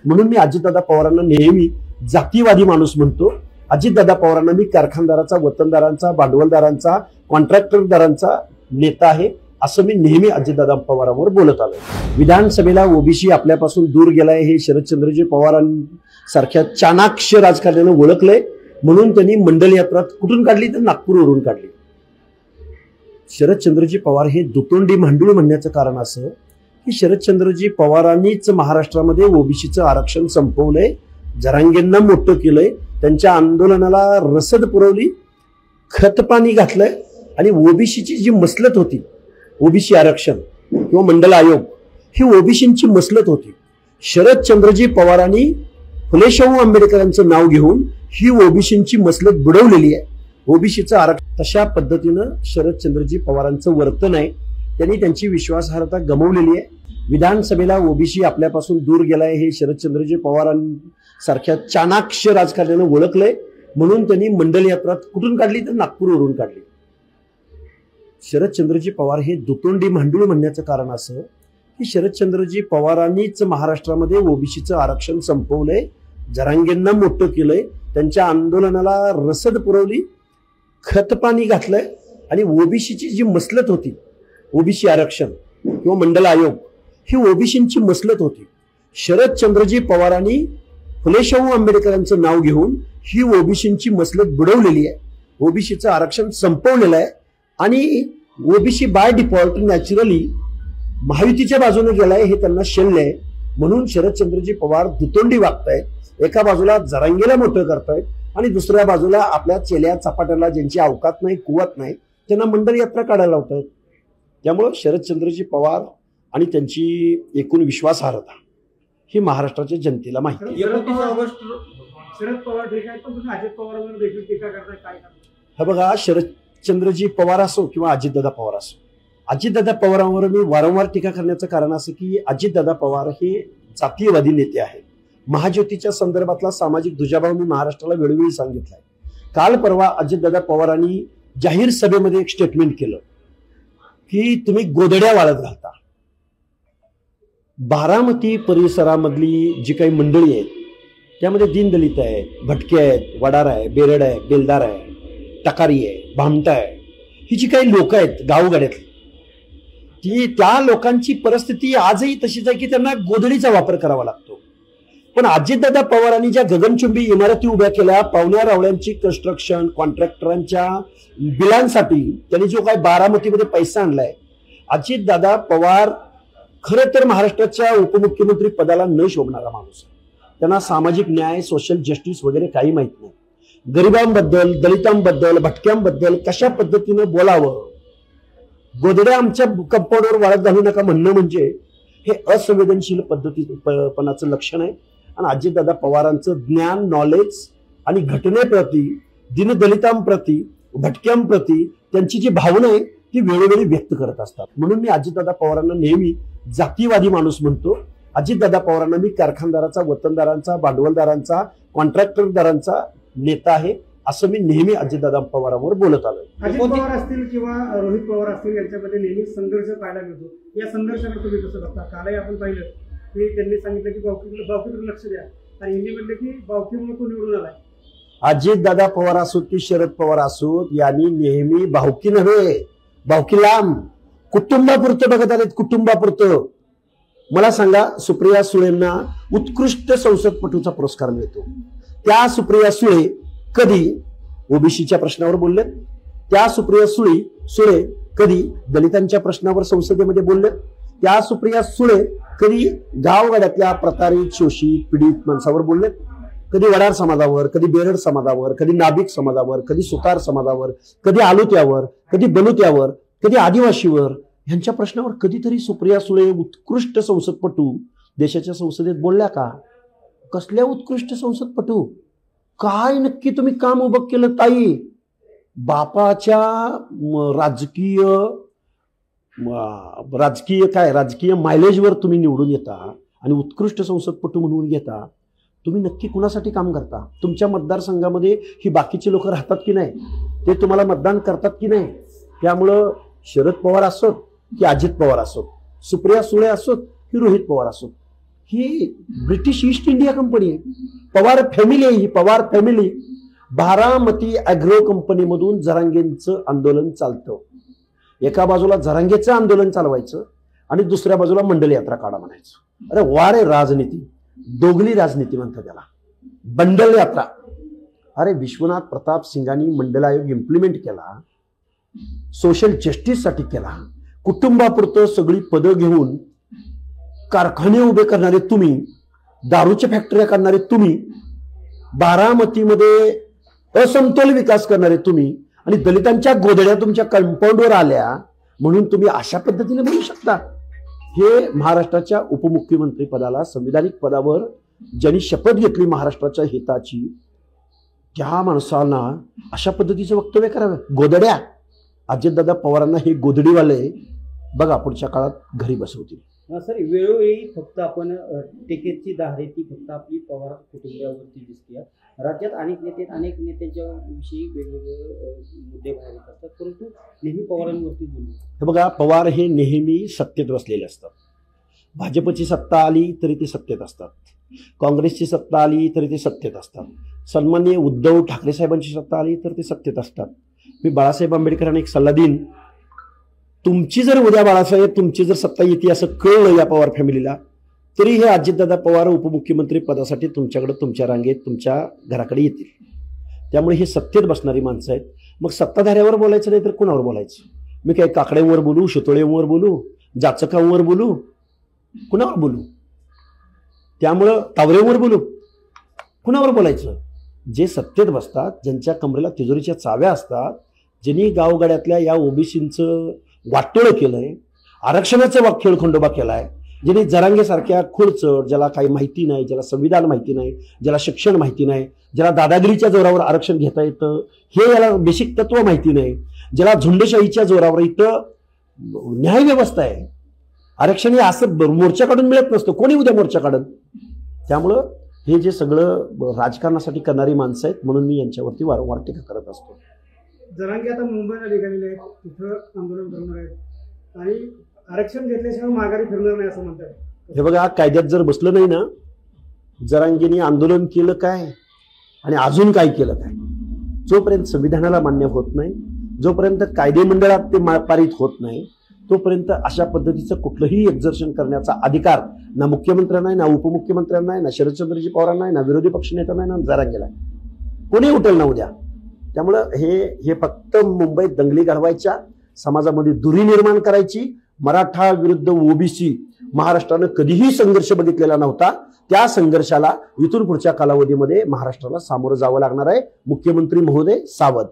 म्हणून मी अजितदादा पवारांना नेहमी जातीवादी माणूस म्हणतो। अजितदादा पवारांना मी कारखानदाराचा, वतनदारांचा, भांडवलदारांचा, कॉन्ट्रॅक्टरदारांचा नेता आहे असं मी नेहमी अजितदादा पवारांवर बोलत आलोय। विधानसभेला ओबीसी आपल्यापासून दूर गेलाय हे शरदचंद्रजी पवारांसारख्या चाणाक्ष राजकारण्यानं ओळखलंय, म्हणून त्यांनी मंडल यात्रा कुठून काढली तर नागपूरवरून काढली। शरदचंद्रजी पवार हे दुतोंडी मांडूळ म्हणण्याचं कारण असं की शरदचंद्रजी पवारांनीच महाराष्ट्रामध्ये ओबीसीचं आरक्षण संपवलंय, जरांगेंना मोठं केलंय, त्यांच्या आंदोलनाला रसद पुरवली, खतपाणी घातलंय आणि ओबीसीची जी मसलत होती, ओबीसी आरक्षण किंवा मंडल आयोग, ही ओबीसींची मसलत होती। शरदचंद्रजी पवारांनी फुले शाहू आंबेडकरांचं नाव घेऊन ही ओबीसींची मसलत बुडवलेली आहे। ओबीसीचं आरक्षण तशा पद्धतीनं शरदचंद्रजी पवारांचं वर्तन आहे, त्यांनी त्यांची विश्वासार्हता गमावलेली आहे। विधानसभेला ओबीसी आपल्यापासून दूर गेलाय हे शरदचंद्रजी पवारांसारख्या चाणाक्ष राजकारण्यानं ओळखलंय, म्हणून त्यांनी मंडल यात्रा कुठून काढली तर नागपूरवरून काढली। शरदचंद्रजी पवार हे दुतोंडी मांडूळ म्हणण्याचं कारण असं की शरदचंद्रजी पवारांनीच महाराष्ट्रामध्ये ओबीसीचं आरक्षण संपवलंय, जरांगेंना मोठं केलंय, त्यांच्या आंदोलनाला रसद पुरवली, खतपाणी घातलंय आणि ओबीसीची जी मसलत होती, ओबीसी आरक्षण किंवा मंडल आयोग, ही ओबीसींची मसलत होती। शरदचंद्रजी पवारांनी फुले शाहू आंबेडकरांचं नाव घेऊन ही ओबीसींची मसलत बुडवलेली आहे, ओबीसीचं आरक्षण संपवलेलं आहे आणि ओबीसी बाय डिफॉल्ट नॅचरली महायुतीच्या बाजूने गेलाय हे त्यांना शल्य आहे। म्हणून शरदचंद्रजी पवार दुतोंडी वागतायत, एका बाजूला जरांगेला मोठं करतायत आणि दुसऱ्या बाजूला आपल्या चेल्या चपाट्याला ज्यांची अवकात नाही, कुवत नाही, त्यांना मंडल यात्रा काढायला लावतायत। त्यामुळे शरदचंद्रजी पवार आणि त्यांची एकूण विश्वासार्हता ही महाराष्ट्राच्या जनतेला माहिती आहे। शरद पवार ठीक आहे, पण तुम्ही अजित पवारांवर देखील टीका करताय, काय करताय? हा बघा, शरदचंद्रजी पवार असो किंवा अजितदादा पवार असो, अजितदादा पवारांवर मी वारंवार टीका करण्याचं कारण असं की अजितदादा पवार हे जातीयवादी नेते आहेत। महाज्योतीच्या संदर्भातला सामाजिक दुजाभाव मी महाराष्ट्राला वेळोवेळी सांगितलाय। काल परवा अजितदादा पवारांनी जाहीर सभेमध्ये एक स्टेटमेंट केलं की तुम्ही गोधड्या वाळत घालता। बारामती परिसरामधली जी काही मंडळी आहेत त्यामध्ये दीनदलित आहे, भटके आहेत, वडार आहे, बेरड आहे, बेलदार आहे, टकारी आहे, भामटा आहे, ही जी काही लोक आहेत गावगाड्यातली, ती त्या लोकांची परिस्थिती आजही तशीच आहे की त्यांना गोधडीचा वापर करावा लागतो। पण अजितदादा पवारांनी ज्या गगनचुंबी इमारती उभ्या केल्या, पाहुण्या रावळ्यांची कन्स्ट्रक्शन, कॉन्ट्रॅक्टरांच्या बिलांसाठी त्यांनी जो काय बारामतीमध्ये पैसा आणलाय, अजितदादा पवार खरं तर महाराष्ट्राच्या उपमुख्यमंत्री पदाला न शोभणारा माणूस आहे। त्यांना सामाजिक न्याय, सोशल जस्टिस वगैरे काही माहित नाही। गरिबांबद्दल, दलितांबद्दल, भटक्यांबद्दल कशा पद्धतीनं बोलावं, गोधड्या आमच्या कंपाऊंडवर वाळत घालू नका म्हणणं म्हणजे हे असंवेदनशील पद्धतीपणाचं लक्षण आहे। आणि अजितदादा पवारांचं ज्ञान, नॉलेज आणि घटनेप्रती, दीनदलितांप्रती, भटक्यांप्रती त्यांची जी भावना आहे ती वेळोवेळी व्यक्त करत असतात। म्हणून मी अजितदादा पवारांना नेहमी जातीवादी माणूस म्हणतो। अजितदादा पवारांना मी कारखानदाराचा, वतनदारांचा, भांडवलदारांचा, कॉन्ट्रॅक्टरदारांचा नेता आहे असं मी नेहमी अजितदादा पवारांवर बोलत आलोय। अजित पवार असतील किंवा रोहित पवार असतील यांच्यामध्ये नेहमी संघर्ष पाहायला मिळतो, या संघर्षाकडे तुम्ही कसं बघता? कालही आपण पाहिलं की त्यांनी सांगितलं की बावकीकडे लक्ष द्या आणि हिंदी म्हणलं की बावकीमुळे तो निवडून आलाय। अजितदादा पवार असोत की शरद पवार असोत यांनी नेहमी भावकी नव्हे, भावकी लांब कुटुंबापुरतं बघत आलेत, कुटुंबापुरतं। मला सांगा, सुप्रिया सुळेंना उत्कृष्ट संसदपटूचा पुरस्कार मिळतो, त्या सुप्रिया सुळे कधी ओबीसीच्या प्रश्नावर बोललेत? त्या सुप्रिया सुळे कधी दलितांच्या प्रश्नावर संसदेमध्ये बोललेत? त्या सुप्रिया सुळे कधी गावगाड्यातल्या प्रतारित, शोषित, पीडित माणसावर बोललेत? कधी वडार समाजावर, कधी बेरड समाजावर, कधी नाभिक समाजावर, कधी सुतार समाजावर, कधी आलुत्यावर, कधी बलुत्यावर, कधी आदिवासीवर, ह्यांच्या प्रश्नावर कधीतरी सुप्रिया सुळे उत्कृष्ट संसदपटू देशाच्या संसदेत बोलल्या का? कसल्या उत्कृष्ट संसदपटू? काय नक्की तुम्ही काम उभं केलं ताई? बापाच्या राजकीय मायलेजवर तुम्ही निवडून येता आणि उत्कृष्ट संसदपटू म्हणून घेता। तुम्ही नक्की कुणासाठी काम करता? तुमच्या मतदारसंघामध्ये ही बाकीचे लोक राहतात की नाही? ते तुम्हाला मतदान करतात की नाही? त्यामुळं शरद पवार असोत की अजित पवार असोत, सुप्रिया सुळे असोत की रोहित पवार असोत, ही ब्रिटिश ईस्ट इंडिया कंपनी आहे, पवार फॅमिली आहे ही, पवार फॅमिली. बारामती अॅग्रो कंपनीमधून जरांगेंचं आंदोलन चालतं. एका बाजूला जरांगेचं आंदोलन चालवायचं आणि दुसऱ्या बाजूला मंडल यात्रा काढा म्हणायचं. अरे वा रे राजनीती, दोगली राजनीती म्हणतात त्याला, बंडल यात्रा. अरे विश्वनाथ प्रताप सिंगांनी मंडल आयोग इम्प्लिमेंट केला, सोशल जस्टिस साठी केला. कुटुंबापुरतं सगळी पदं घेऊन कारखाने उभे करणारे तुम्ही, दारूच्या फॅक्टऱ्या करणारे तुम्ही, बारामतीमध्ये असमतोल विकास करणारे तुम्ही, आणि दलितांच्या गोधड्या तुमच्या कंपाऊंडवर आल्या म्हणून तुम्ही अशा पद्धतीने बोलू शकता. हे महाराष्ट्राच्या उपमुख्यमंत्री पदाला, संविधानिक पदावर ज्यांनी शपथ घेतली महाराष्ट्राच्या हिताची, त्या माणसांना अशा पद्धतीचं वक्तव्य करावं. गोधड्या, अजितदादा पवारांना हे गोधडीवाले बघा पुढच्या काळात घरी बसवतील. सर, वेळोवेळी फक्त आपण टिकेटची दाहरेती फक्त आपली पवार कुटुंबावरती दिसते. राज्यात अनेक नेत्यांच्या विषयी वेगवेगळे मुद्दे बाहेर येत असतात, परंतु नेहमी पवारांवरती बोलतो. हे बघा, पवार हे नेहमी सत्तेत बसलेले असतात. भाजपची सत्ता आली तरी ते सत्तेत असतात, काँग्रेसची सत्ता आली तरी ते सत्तेत असतात, सन्माननीय उद्धव ठाकरे साहेबांची सत्ता आली तर ते सत्तेत असतात. मी बाळासाहेब आंबेडकरांना एक सल्ला देईन, तुमची जर उद्या बाळासाहेब तुमची जर सत्ता येते असं कळलं या पवार फॅमिलीला, तरी हे अजितदादा पवार उपमुख्यमंत्री पदासाठी तुमच्याकडे, तुमच्या रांगेत, तुमच्या घराकडे येतील. त्यामुळे हे सत्तेत बसणारी माणसं आहेत. मग सत्ताधाऱ्यावर बोलायचं नाही तर कोणावर बोलायचं? मी काय काकड्यांवर बोलू, शितोळेवर बोलू, जाचकांवर बोलू, कुणावर बोलू? त्यामुळं तावरेवर बोलू, कुणावर बोलायचं? जे सत्तेत बसतात, ज्यांच्या कमरेला तिजोरीच्या चाव्या असतात, ज्यांनी गावगाड्यातल्या या ओबीसींचं वाटोळं केलंय, आरक्षणाचा खेळखंडोबा केलाय, ज्यांनी जरांगेसारख्या खुळचड, ज्याला काही माहिती नाही, ज्याला संविधान माहिती नाही, ज्याला शिक्षण माहिती नाही, ज्याला दादागिरीच्या जोरावर आरक्षण घेता येतं हे याला बेसिक तत्व माहिती नाही, ज्याला झुंडशाहीच्या जोरावर इथं न्याय व्यवस्था आहे, आरक्षण हे असं मोर्चा काढून मिळत नसतं, कोणी उद्या मोर्चा काढत. त्यामुळं हे जे सगळं राजकारणासाठी करणारी माणसं आहेत, म्हणून मी यांच्यावरती वारंवार टीका करत असतो. जरांगे आता मुंबईला निघालेले आहेत, तिथं आंदोलन करणार आहेत आणि आरक्षण घेतल्याशिवाय माघारी फिरणार नाही असं म्हणतात. हे बघा, कायद्यात जर बसलं नाही ना, जरांगेंनी आंदोलन केलं काय आणि अजून काय केलं काय, जोपर्यंत संविधानाला मान्य होत नाही, जोपर्यंत कायदे मंडळात ते पारित होत नाही, तोपर्यंत अशा पद्धतीचं कुठलंही एक्झर्शन करण्याचा अधिकार ना मुख्यमंत्र्यांना आहे, ना उपमुख्यमंत्र्यांना आहे, ना शरदचंद्रजी पवारांना आहे, ना विरोधी पक्षनेत्यांना आहे, ना जरांगेला आहे. कोणी उठेल ना उद्या. त्यामुळं हे फक्त मुंबईत दंगली घडवायच्या, समाजामध्ये दुरी निर्माण करायची. मराठा विरुद्ध ओबीसी महाराष्ट्रानं कधीही संघर्ष बघितलेला नव्हता. त्या संघर्षाला इथून पुढच्या कालावधीमध्ये महाराष्ट्राला सामोरं जावं लागणार आहे. मुख्यमंत्री महोदय सावध.